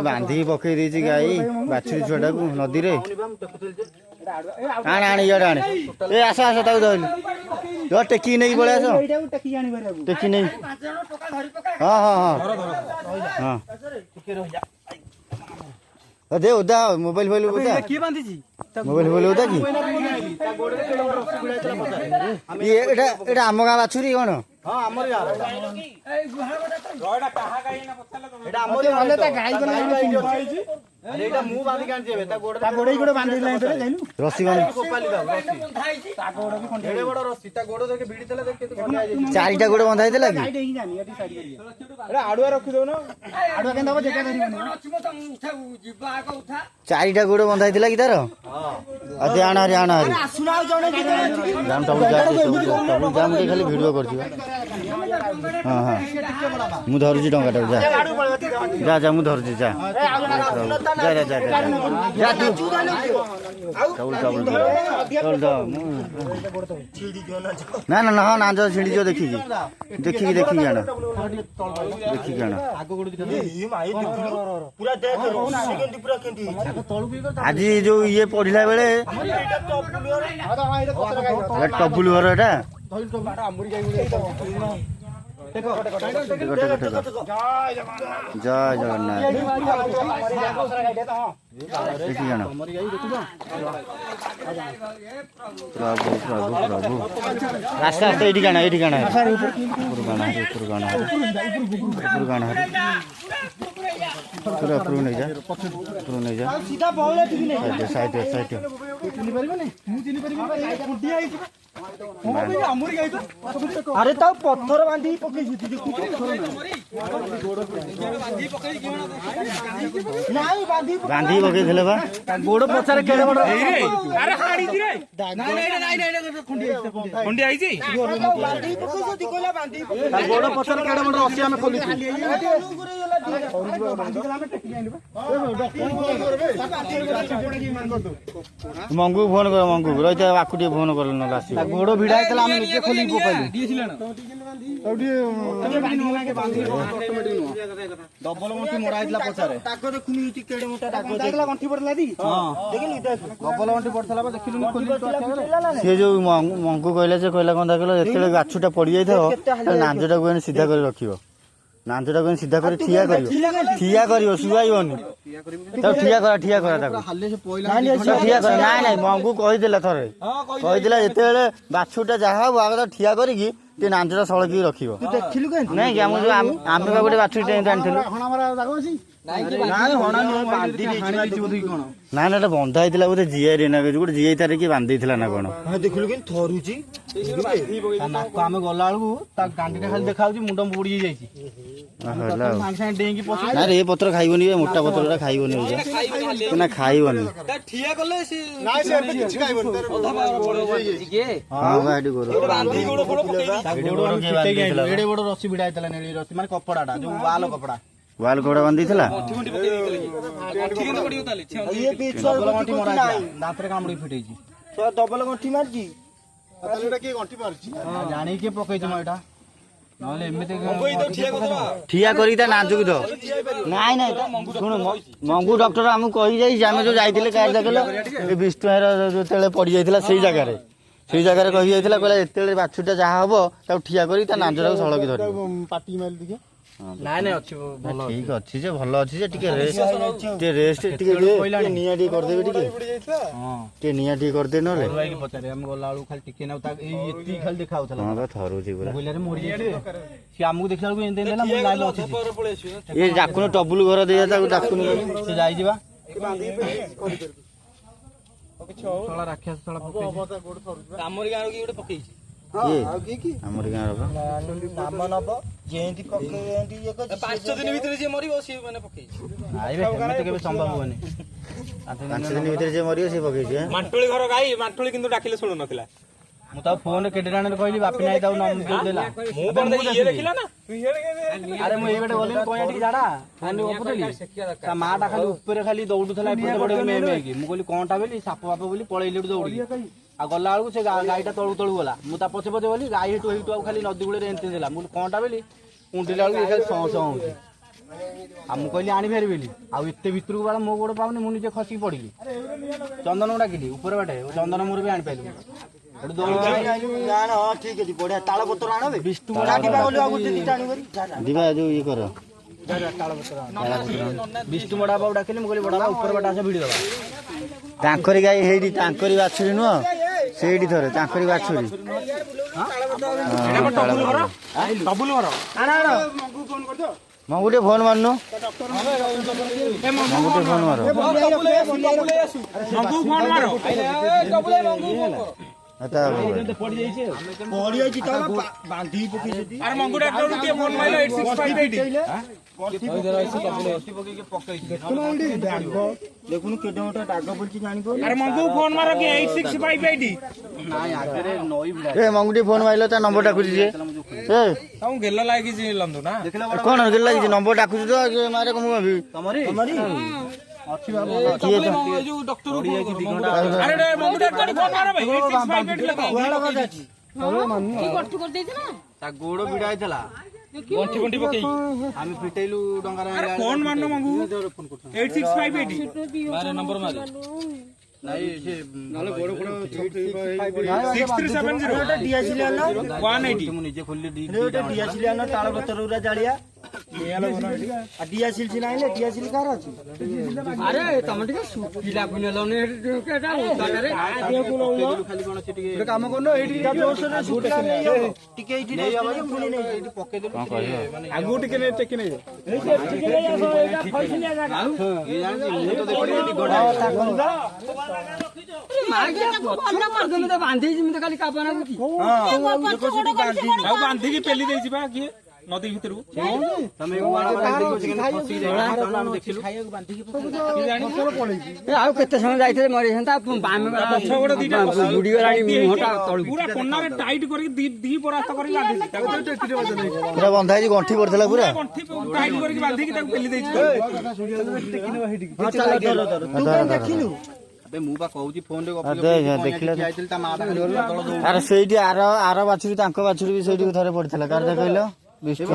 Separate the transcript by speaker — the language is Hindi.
Speaker 1: बांधी पकई देछि गाई बाछुरी छुआटा को नदी रे आण आण इयाडे आण ए आस आस ताऊ धइल जो टेकी नहीं पळे आस टेकी नहीं हां हां हां हां दे उदा मोबाइल फोन उदा
Speaker 2: की बांधी छी
Speaker 1: मोबाइल फोन उदा की ये एटा आम गाँ बाछुरी कोन
Speaker 2: हां हमर यार ए गुहाड़ा कहा गाई ना पछला एटा हमर वाले ता गाई गला अरे एटा मु बांधी कान जेबे ता गोड़े गोड़े बांधी लाइन तले जाइनु
Speaker 1: रस्सी बांधी
Speaker 2: कोपाली दा रस्सी ता गोड़ भी खंडे एडे बड़ रस्सी ता गोड़ देके भिडी तले देखे तो खंडे
Speaker 1: चारिटा गोड़ बंधाई देला की
Speaker 2: गाई देही जानी एटी साइड करिए एटा आडुआ रखि दो ना आडुआ केन दबो जगह धरिबनी उठा जिबा आको उठा
Speaker 1: चारिटा गोड़ बंधाई देला की तार हां अते आण हरि
Speaker 2: अरे आसुना जणे की
Speaker 1: जाम टबु जाम के खाली वीडियो करछि हां हां मु धरछि टंका जा जा जा मु धरछि जा जा जा जा जा तू डबल डबल डबल ना ना ना ना जो छिड़ी जो देखी जाना देखी जाना
Speaker 2: पूरा देख सेकंड पूरा केंदी
Speaker 1: आज जो ये पढ़िला बेले टबुल घर एटा देखो जय जगन्नाथ देखी जाना प्रभु प्रभु प्रभु रास्ता रास्ता ये गाना पूरा पूरा नहीं जा
Speaker 2: सीधा पहुले ठीक नहीं
Speaker 1: साइड
Speaker 2: चिनी परिबो नहीं मु चिनी परिबो फुटी आई हमर गाई तो अरे ता पत्थर बांधी पकई छी देखु नहीं
Speaker 1: बांधी पकई देले बा
Speaker 2: गोड़ पछारे केड़े बड़ अरे हाड़ी दी रे नहीं खुंडी आई छी बांधी पकई छी कोला बांधी गोड़ पछारे केड़े बड़ रसी हम खोली छी
Speaker 1: मंगू फोन कर मंगू रही आकुटे फोन कर
Speaker 2: गोड़ भिड़ा निजे खोली डबल गंठी मोड़ा आइतला पछारे ताको देखुनी केडे मोटा ताको देखला गंठी पड़ला दी हां देखिनी डबल गंठी पड़थला बा देखिलु खोली
Speaker 1: से जो मंगू कहला जे कहला कंदा कहला एतले गाछुटा पड़ी जाई थाओ नांजटा को सीधा कर रखियो नांजटा को सीधा कर ठिया करियो सुआइबनी तो ठिया करा ताको
Speaker 2: हाले से पइला
Speaker 1: ठिया कर नाही मंगू कहि देला थरे कहि देला एतेले बाछुटा जाहा आगे ठिया करिकी ते नांजटा सळकी रखियो
Speaker 2: तू देखिलु केन
Speaker 1: नाही कि हम जो आमे गोटे बाछुटा आनिथिलु
Speaker 2: हणामारा जागो छी नाही हणा न बांधी देछि बोधि कोन
Speaker 1: ना ना बंधा होता बोधे जीआई रे ना गोटे जीआई तार किए बांधे ना कौन
Speaker 2: देखिलु केन थरुची नाक आमे गला बेलू ता गांडीटा खाली देखा मुंड बुड़ी जाइछि सागे सागे डेंगी पछ
Speaker 1: ना रे पत्र खाइबनी मोटा पत्रटा खाइबनी ना खाइबनी
Speaker 2: ठिया करले से नाइ से किछ खाइबनी अधा बड़ के
Speaker 1: हां गाडी गोरो
Speaker 2: बांधी गोड़ गोड़ पकई एडे बड़ रस्सी भिड़ाइतला नेली रस्सी माने कपड़ाटा जो वाल कपड़ा
Speaker 1: वाल कोड़ा बांधी थला
Speaker 2: ये बीच डबल गंठी मोरा दांतरे कामड़ी फिटै छी तो डबल गंठी मार जी तालेटा के गंठी मार छी जानी के पकई छ एटा नले एमिते कोई तो
Speaker 1: ठिया करी ता नाजुक दो नाइ नाइ सुन मंगू डॉक्टर हमु कहि जाई जामे जो जाइतिले काहे देखलो ए 20 टका जो तेले पड़ी जाइतिला सेही जगह रे कहि जाइतिला कहला एतेले बाछुटा जा हबो ता ठिया करी ता नाजुरा सळकी धरि
Speaker 2: पाटी मार दिखे नाइ नाइ अछि भलो
Speaker 1: ठीक अछि जे भलो अछि जे टिके रेस्ट टिके निया टी कर देबे टिके हां टे निया टी कर दे नले
Speaker 2: भाई के पचारे हम गोला आलू खाली टिके न ता एती खाली देखाउतला
Speaker 1: हां बा थरू छी पूरा
Speaker 2: बोले रे मोड़ी जाइछे से हमहु देखला को एंते देला मु लाइन अछि
Speaker 1: ये जाकुन टबुल घर दे जाता जाकुन
Speaker 2: से जाई जिबा सळा राक्षस सळा पकई कामरी गारो की गोटे पकई
Speaker 1: ये हमर गाँ रो
Speaker 2: नाम नब जेंती पकई एंती ये 5 दिन भीतर जे मरिबो से माने पकई आइबे केते केबे संभव होनी
Speaker 1: 5 दिन भीतर जे मरियो से पकई छै
Speaker 3: मांटोली घर गाई मांटोली किंतु डाकिले सुनु नथिला
Speaker 2: मु ता फोन केटे राणे कहली बापी नाइ दाउ नाम दे देला
Speaker 3: मु कोन ये देखिला ना
Speaker 2: अरे मु एबेटे बोली कोया टी जाडा खाली ओपुतली ता माटा खाली ऊपर खाली दौडुथला एपटे बडे मे की मु कहली कोनटा बेली साप बाप बोली पळैली दौडी आ गला से गाईटा तळू तळू गला मु ता पछे पछे बोली गाई हेटु खाली नदी गुळे एंते देला मु कोनटा बेली ଉଣ୍ଡିଲା ବେଳକୁ ଖାଲି ସଁ ସଁ ହଉଛି। ଆଉ ମୁଁ କହିଲି ଆଣିପାରିବିନି ଆଉ ଏତେ ଭିତରକୁ ବାଳ ମୋ ଗୋଡ଼ ପାଉନି ମୁଁ ନିଜେ ଖସିକି ପଡ଼ିଲି। ଚନ୍ଦନକୁ ଡାକିଲି ଉପରେ ବାଟେ ଚନ୍ଦନ ମୋର ବି ଆଣିପାରିଲି।
Speaker 1: ଯିବା ଯୋଉ ଇଏ କର
Speaker 2: ବିଷ୍ଣୁ ବଡ ବାବୁ ଡାକିଲି ମୁଁ କହିଲି ବଡ ବାବୁ ଉପରେ ବାଟେ ଆସ ଭିଡ଼ି ଦେବା।
Speaker 1: ତାଙ୍କରି ଗାଈ ହେଇଠି ତାଙ୍କରି ବାଛୁରୀ ନୁହଁ ସେଇଠି ଥରେ ତାଙ୍କରି ବାଛୁରୀ ମଙ୍ଗୁ ଟିକେ ଫୋନ ମାରୁନୁ ମଙ୍ଗୁ ଟିକେ ଫୋନ ମାର
Speaker 2: ଦେଖୁନୁ କେତେ ଗୋଟେ ଦାଗ ପଡିଛି ଜାଣିପାରୁନି।
Speaker 1: ଏ ମଙ୍ଗୁ ଟିକେ ଫୋନ ମାରିଲ ତା ନମ୍ବର ଡାକୁଛି ଯେ
Speaker 3: ଗେଲ ଲାଗିଛି ଲନ୍ଦୁ ନା
Speaker 1: କଣ ଗେଲ ଲାଗିଛି ନମ୍ବର ଡାକୁଛି ତ ମାରେ କଣ ଭାବି
Speaker 2: ତମରି ଅଛି ବାବୁ ତା ଗୋଡ଼ ଭିଡ଼ା ହେଇଥିଲା ଆମେ ଫିଟେଇଲୁ ଡଙ୍ଗାରେ ନାଇଁ ସେ ନହେଲେ ଗୋଡ଼ ଫୋଡ଼ ମୁଁ ନିଜେ ଖୋଲିଲି ତାଳପତ୍ର ଗୁରା ଜାଳିଆ ଡିଆସିଲ ସିନା ଆଇଲେ ଡିଆସିଲ କାହାର ଅଛି?
Speaker 4: ଆରେ ତମେ ଟିକେ ଶୁଖିଲା ନେଲନି
Speaker 2: ଖାଲି କଣ ସେ ଟିକେ କାମ କରୁନ ଏଇଠି ଟିକେ ଏଇଠି ପକେଇଦେଲୁ ଆଗକୁ ଟିକେ ଟେକି ନେଇ
Speaker 4: ବାନ୍ଧିଛି ଖାଲି କାପନା
Speaker 3: ବାନ୍ଧିକି ପେଲି ଦେଇଛି ବା କିଏ ନଦୀ ଭିତରକୁ
Speaker 4: ଆଉ କେତେ ସମୟ ଯାଇଥିଲେ ମରିଥାନ୍ତା ବୁଡିଗଲାଣି ମୁହଁଟା
Speaker 3: ପୁରା କନାରେ ଟାଇଟ୍ କରିକି ଦି ପରାସ୍ତ କରି
Speaker 1: ପୁରା ବନ୍ଧା ହେଇଛି ଗଣ୍ଠି ପଡିଥିଲା ପୁରା
Speaker 3: ଗଣ୍ଠି ଟାଇଟ୍ କରିକି ବାନ୍ଧିକି ତାକୁ ପେଲି ଦେଇଛି।
Speaker 2: ଦେଖିଲୁ ମୁଁ ବା କହୁଛି ଫୋନ
Speaker 1: ଦେଖିଲା ଆରେ ସେଇଠି ଆର ବାଛୁରୀ ତାଙ୍କ ବାଛୁରୀ ବି ସେଇଠି ଥରେ ପଡିଥିଲା କାର କହିଲ ବିଷ୍ଣୁ